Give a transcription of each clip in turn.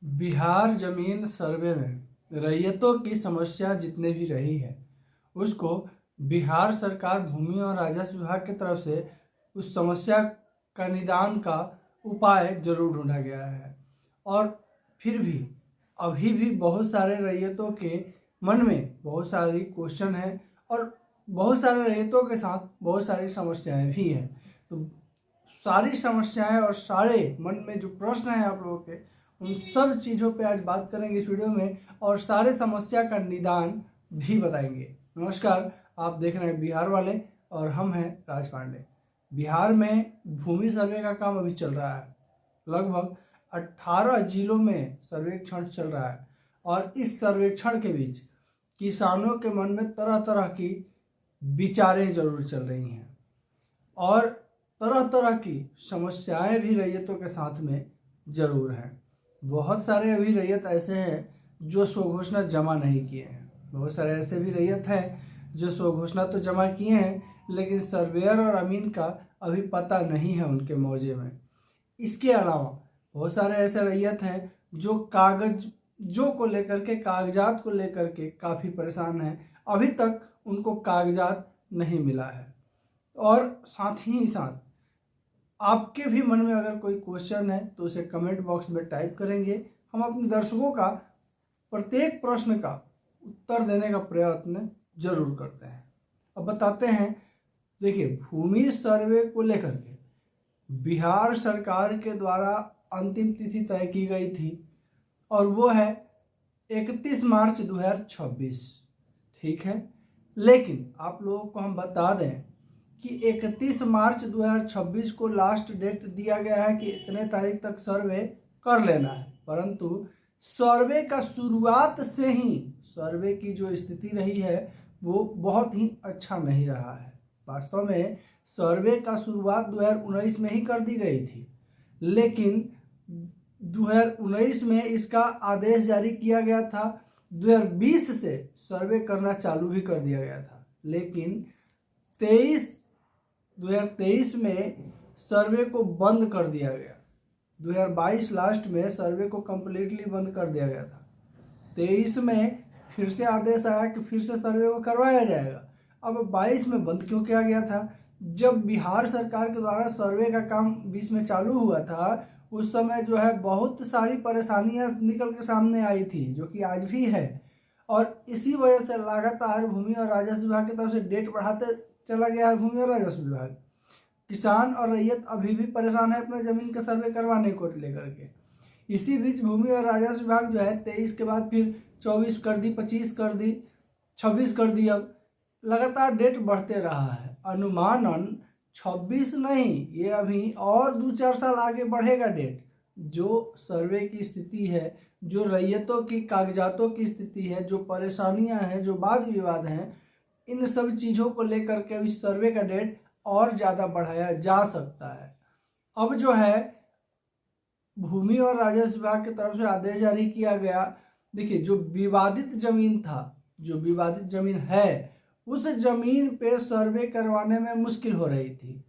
बिहार जमीन सर्वे में रैयतों की समस्या जितने भी रही है उसको बिहार सरकार भूमि और राजस्व विभाग की तरफ से उस समस्या का निदान का उपाय जरूर ढूंढा गया है। और फिर भी अभी भी बहुत सारे रैयतों के मन में बहुत सारी क्वेश्चन है और बहुत सारे रैयतों के साथ बहुत सारी समस्याएं भी हैं। तो सारी समस्याएं और सारे मन में जो प्रश्न है आप लोगों के, उन सब चीज़ों पे आज बात करेंगे इस वीडियो में और सारे समस्या का निदान भी बताएंगे। नमस्कार, आप देख रहे हैं बिहार वाले और हम हैं राज पांडे। बिहार में भूमि सर्वे का काम अभी चल रहा है। लगभग 18 जिलों में सर्वेक्षण चल रहा है और इस सर्वेक्षण के बीच किसानों के मन में तरह तरह की विचारें जरूर चल रही हैं और तरह तरह की समस्याएं भी रैयतों के साथ में जरूर हैं। बहुत सारे अभी रैयत ऐसे हैं जो स्वघोषणा जमा नहीं किए हैं। बहुत सारे ऐसे भी रैयत हैं जो स्वघोषणा तो जमा किए हैं लेकिन सर्वेयर और अमीन का अभी पता नहीं है उनके मौजे में। इसके अलावा बहुत सारे ऐसे रैयत हैं जो कागजों को लेकर के, कागजात को लेकर के काफ़ी परेशान हैं। अभी तक उनको कागजात नहीं मिला है। और साथ ही साथ आपके भी मन में अगर कोई क्वेश्चन है तो उसे कमेंट बॉक्स में टाइप करेंगे। हम अपने दर्शकों का प्रत्येक प्रश्न का उत्तर देने का प्रयत्न जरूर करते हैं। अब बताते हैं, देखिए, भूमि सर्वे को लेकर के बिहार सरकार के द्वारा अंतिम तिथि तय की गई थी और वो है 31 मार्च 2026। ठीक है, लेकिन आप लोगों को हम बता दें कि 31 मार्च 2026 को लास्ट डेट दिया गया है कि इतने तारीख तक सर्वे कर लेना है, परंतु सर्वे का शुरुआत से ही सर्वे की जो स्थिति रही है वो बहुत ही अच्छा नहीं रहा है। वास्तव में सर्वे का शुरुआत 2019 में ही कर दी गई थी, लेकिन 2019 में इसका आदेश जारी किया गया था। 2020 से सर्वे करना चालू भी कर दिया गया था, लेकिन 2023 में सर्वे को बंद कर दिया गया। 2022 लास्ट में सर्वे को कंप्लीटली बंद कर दिया गया था। 23 में फिर से आदेश आया कि फिर से सर्वे को करवाया जाएगा। अब 22 में बंद क्यों किया गया था? जब बिहार सरकार के द्वारा सर्वे का काम 20 में चालू हुआ था उस समय जो है बहुत सारी परेशानियां निकल के सामने आई थी, जो कि आज भी है। और इसी वजह से लगातार भूमि और राजस्व विभाग की तरफ से डेट बढ़ाते चला गया है भूमि और राजस्व विभाग। किसान और रैयत अभी भी परेशान है अपने जमीन का सर्वे करवाने को लेकर के। इसी बीच भूमि और राजस्व विभाग जो है 23 के बाद फिर 24 कर दी, 25 कर दी, 26 कर दी। अब लगातार डेट बढ़ते रहा है। अनुमानन 26 नहीं, ये अभी और 2-4 साल आगे बढ़ेगा डेट। जो सर्वे की स्थिति है, जो रैयतों की कागजातों की स्थिति है, जो परेशानियां हैं, जो वाद विवाद हैं, इन सब चीज़ों को लेकर के अभी सर्वे का डेट और ज़्यादा बढ़ाया जा सकता है। अब जो है भूमि और राजस्व विभाग की तरफ से आदेश जारी किया गया। देखिए, जो विवादित जमीन था, जो विवादित जमीन है, उस जमीन पे सर्वे करवाने में मुश्किल हो रही थी।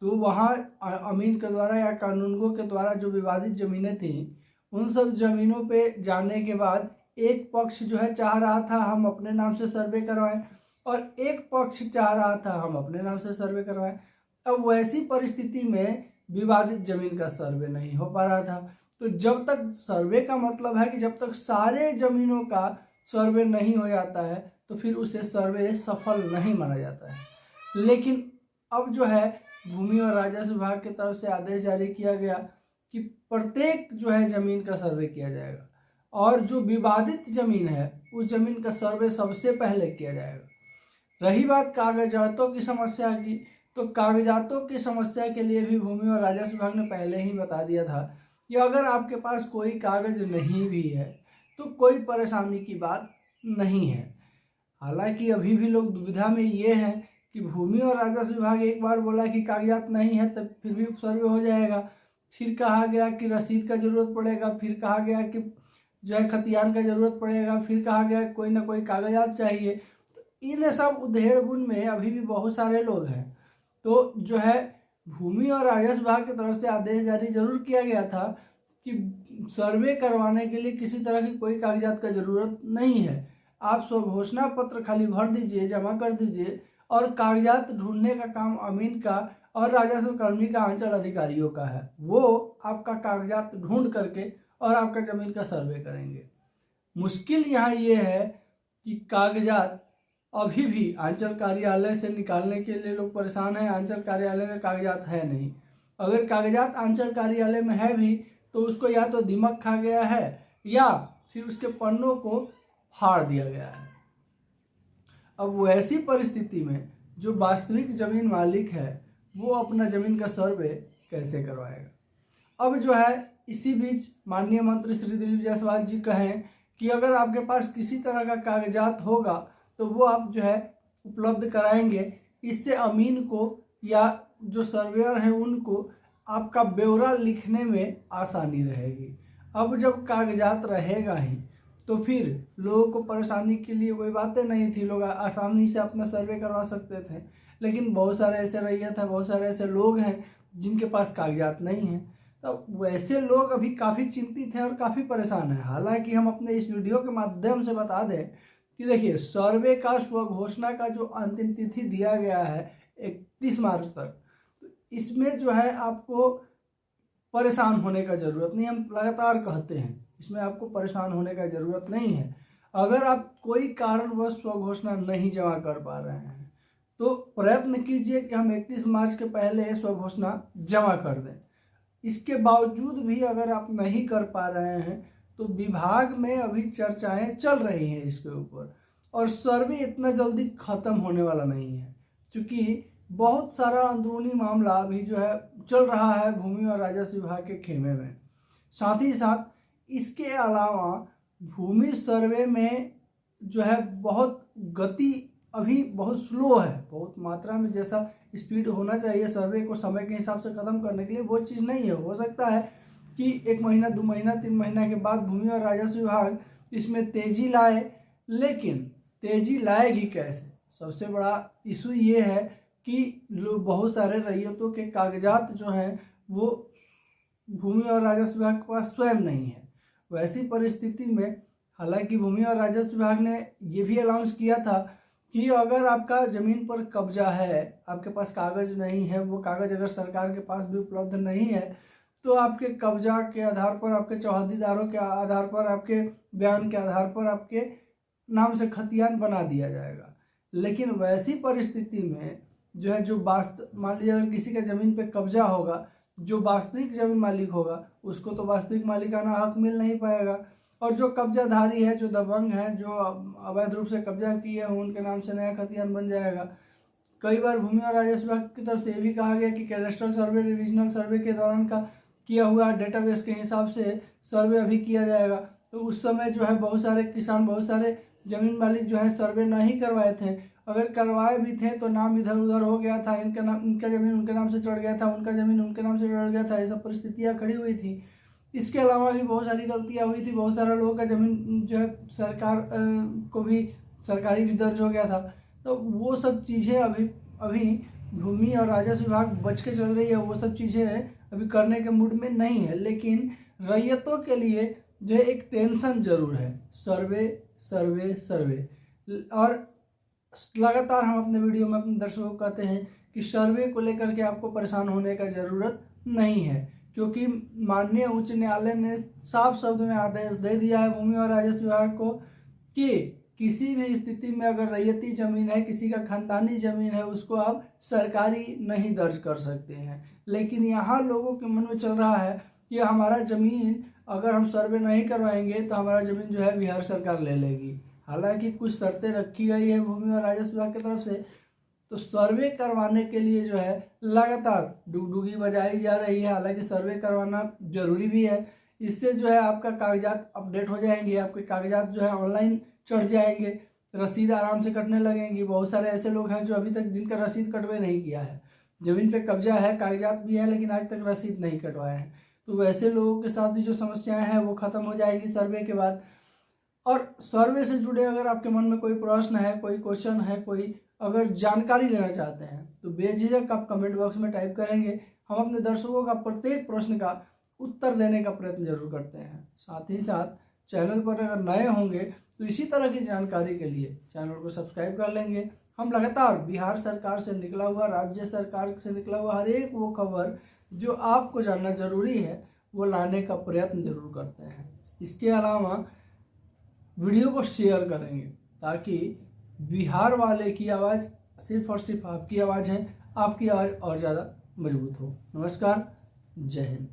तो वहाँ अमीन के द्वारा या कानूनगो के द्वारा जो विवादित ज़मीनें थीं, उन सब ज़मीनों पे जाने के बाद एक पक्ष जो है चाह रहा था हम अपने नाम से सर्वे करवाएं और एक पक्ष चाह रहा था हम अपने नाम से सर्वे करवाएं। अब वैसी परिस्थिति में विवादित ज़मीन का सर्वे नहीं हो पा रहा था। तो जब तक सर्वे का मतलब है कि जब तक सारे ज़मीनों का सर्वे नहीं हो जाता है तो फिर उसे सर्वे सफल नहीं माना जाता है। लेकिन अब जो है भूमि और राजस्व विभाग की तरफ से आदेश जारी किया गया कि प्रत्येक जो है ज़मीन का सर्वे किया जाएगा और जो विवादित ज़मीन है उस ज़मीन का सर्वे सबसे पहले किया जाएगा। रही बात कागजातों की समस्या की, तो कागजातों की समस्या के लिए भी भूमि और राजस्व विभाग ने पहले ही बता दिया था कि अगर आपके पास कोई कागज नहीं भी है तो कोई परेशानी की बात नहीं है। हालांकि अभी भी लोग दुविधा में ये हैं कि भूमि और राजस्व विभाग एक बार बोला कि कागजात नहीं है तब फिर भी सर्वे हो जाएगा, फिर कहा गया कि रसीद का जरूरत पड़ेगा, फिर कहा गया कि जो है खतियान का जरूरत पड़ेगा, फिर कहा गया कोई ना कोई कागजात चाहिए। तो इन सब उधेड़ बुन में अभी भी बहुत सारे लोग हैं। तो जो है भूमि और राजस्व विभाग की तरफ से आदेश जारी जरूर किया गया था कि सर्वे करवाने के लिए किसी तरह की कोई कागजात का ज़रूरत नहीं है। आप स्वघोषणा पत्र खाली भर दीजिए, जमा कर दीजिए, और कागजात ढूंढने का काम अमीन का और राजस्व कर्मी का अंचल अधिकारियों का है। वो आपका कागजात ढूंढ करके और आपका ज़मीन का सर्वे करेंगे। मुश्किल यहाँ ये है कि कागजात अभी भी अंचल कार्यालय से निकालने के लिए लोग परेशान हैं। अंचल कार्यालय में कागजात है नहीं। अगर कागजात अंचल कार्यालय में है भी तो उसको या तो दीमक खा गया है या फिर उसके पन्नों को फाड़ दिया गया है। अब वैसी परिस्थिति में जो वास्तविक जमीन मालिक है वो अपना जमीन का सर्वे कैसे करवाएगा। अब जो है इसी बीच माननीय मंत्री श्री दिलीप जायसवाल जी कहें कि अगर आपके पास किसी तरह का कागजात होगा तो वो आप जो है उपलब्ध कराएंगे। इससे अमीन को या जो सर्वेयर हैं उनको आपका ब्यौरा लिखने में आसानी रहेगी। अब जब कागजात रहेगा ही तो फिर लोगों को परेशानी के लिए कोई बातें नहीं थी, लोग आसानी से अपना सर्वे करवा सकते थे। लेकिन बहुत सारे ऐसे रैयत हैं, बहुत सारे ऐसे लोग हैं जिनके पास कागजात नहीं हैं। तो वैसे लोग अभी काफ़ी चिंतित हैं और काफ़ी परेशान हैं। हालांकि हम अपने इस वीडियो के माध्यम से बता दें कि देखिए, सर्वे का स्वघोषणा का जो अंतिम तिथि दिया गया है 31 मार्च तक, तो इसमें जो है आपको परेशान होने का ज़रूरत नहीं। हम लगातार कहते हैं इसमें आपको परेशान होने का ज़रूरत नहीं है। अगर आप कोई कारणवश स्वघोषणा नहीं जमा कर पा रहे हैं तो प्रयत्न कीजिए कि हम 31 मार्च के पहले स्वघोषणा जमा कर दें। इसके बावजूद भी अगर आप नहीं कर पा रहे हैं तो विभाग में अभी चर्चाएं चल रही हैं इसके ऊपर, और सर्वे इतना जल्दी खत्म होने वाला नहीं है क्योंकि बहुत सारा अंदरूनी मामला अभी जो है चल रहा है भूमि और राजस्व विभाग के खेमे में। साथ ही साथ इसके अलावा भूमि सर्वे में जो है बहुत गति अभी बहुत स्लो है, बहुत मात्रा में जैसा स्पीड होना चाहिए सर्वे को समय के हिसाब से ख़त्म करने के लिए वो चीज़ नहीं है। हो सकता है कि 1 महीना 2 महीना 3 महीना के बाद भूमि और राजस्व विभाग इसमें तेज़ी लाए, लेकिन तेज़ी लाएगी कैसे? सबसे बड़ा इशू ये है कि बहुत सारे रैयतों के कागजात जो हैं वो भूमि और राजस्व विभाग के पास स्वयं नहीं है। वैसी परिस्थिति में हालांकि भूमि और राजस्व विभाग ने ये भी अनाउंस किया था कि अगर आपका ज़मीन पर कब्जा है, आपके पास कागज़ नहीं है, वो कागज़ अगर सरकार के पास भी उपलब्ध नहीं है तो आपके कब्जा के आधार पर, आपके चौहदीदारों के आधार पर, आपके बयान के आधार पर आपके नाम से खतियान बना दिया जाएगा। लेकिन वैसी परिस्थिति में जो है मान लीजिए अगर किसी का ज़मीन पे कब्जा होगा, जो वास्तविक ज़मीन मालिक होगा उसको तो वास्तविक मालिकाना हक मिल नहीं पाएगा, और जो कब्जाधारी है, जो दबंग है, जो अवैध रूप से कब्जा किए हैं उनके नाम से नया खतियान बन जाएगा। कई बार भूमि और राजस्व विभाग की तरफ से ये भी कहा गया कि कैडेस्ट्रल सर्वे, रिविजनल सर्वे के दौरान का किया हुआ डेटाबेस के हिसाब से सर्वे अभी किया जाएगा। तो उस समय जो है बहुत सारे किसान, बहुत सारे जमीन मालिक जो है सर्वे नहीं करवाए थे। अगर करवाए भी थे तो नाम इधर उधर हो गया था, इनका ज़मीन उनके नाम से चढ़ गया था, उनका ज़मीन उनके नाम से चढ़ गया था, ये सब परिस्थितियाँ खड़ी हुई थी। इसके अलावा भी बहुत सारी गलतियाँ हुई थी, बहुत सारा लोगों का ज़मीन जो है सरकार को भी सरकारी भी दर्ज हो गया था। तो वो सब चीज़ें अभी भूमि और राजस्व विभाग बच के चल रही है, वो सब चीज़ें अभी करने के मूड में नहीं है। लेकिन रैयतों के लिए जो है एक टेंशन जरूर है, सर्वे सर्वे सर्वे। और लगातार हम अपने वीडियो में अपने दर्शकों को कहते हैं कि सर्वे को लेकर के आपको परेशान होने का ज़रूरत नहीं है, क्योंकि माननीय उच्च न्यायालय ने साफ शब्द में आदेश दे दिया है भूमि और राजस्व विभाग को कि किसी भी स्थिति में अगर रैयती ज़मीन है, किसी का खानदानी ज़मीन है, उसको आप सरकारी नहीं दर्ज कर सकते हैं। लेकिन यहाँ लोगों के मन में चल रहा है कि हमारा ज़मीन अगर हम सर्वे नहीं करवाएंगे तो हमारा ज़मीन जो है बिहार सरकार ले लेगी। हालांकि कुछ शर्तें रखी गई है भूमि और राजस्व विभाग की तरफ से, तो सर्वे करवाने के लिए जो है लगातार डुगडुगी बजाई जा रही है। हालांकि सर्वे करवाना जरूरी भी है, इससे जो है आपका कागजात अपडेट हो जाएंगे, आपके कागजात जो है ऑनलाइन चढ़ जाएंगे, रसीद आराम से कटने लगेंगी। बहुत सारे ऐसे लोग हैं जो अभी तक जिनका रसीद कटवे नहीं किया है, ज़मीन पे कब्जा है, कागजात भी है, लेकिन आज तक रसीद नहीं कटवाए हैं। तो वैसे लोगों के साथ भी जो समस्याएं हैं वो ख़त्म हो जाएगी सर्वे के बाद। और सर्वे से जुड़े अगर आपके मन में कोई प्रश्न है, कोई क्वेश्चन है, कोई अगर जानकारी लेना चाहते हैं तो बेझिझक आप कमेंट बॉक्स में टाइप करेंगे। हम अपने दर्शकों का प्रत्येक प्रश्न का उत्तर देने का प्रयत्न जरूर करते हैं। साथ ही साथ चैनल पर अगर नए होंगे तो इसी तरह की जानकारी के लिए चैनल को सब्सक्राइब कर लेंगे। हम लगातार बिहार सरकार से निकला हुआ, राज्य सरकार से निकला हुआ हर एक वो खबर जो आपको जानना जरूरी है वो लाने का प्रयत्न जरूर करते हैं। इसके अलावा वीडियो को शेयर करेंगे ताकि बिहार वाले की आवाज़ सिर्फ और सिर्फ आपकी आवाज़ है, आपकी आवाज़ और ज़्यादा मजबूत हो। नमस्कार, जय हिंद।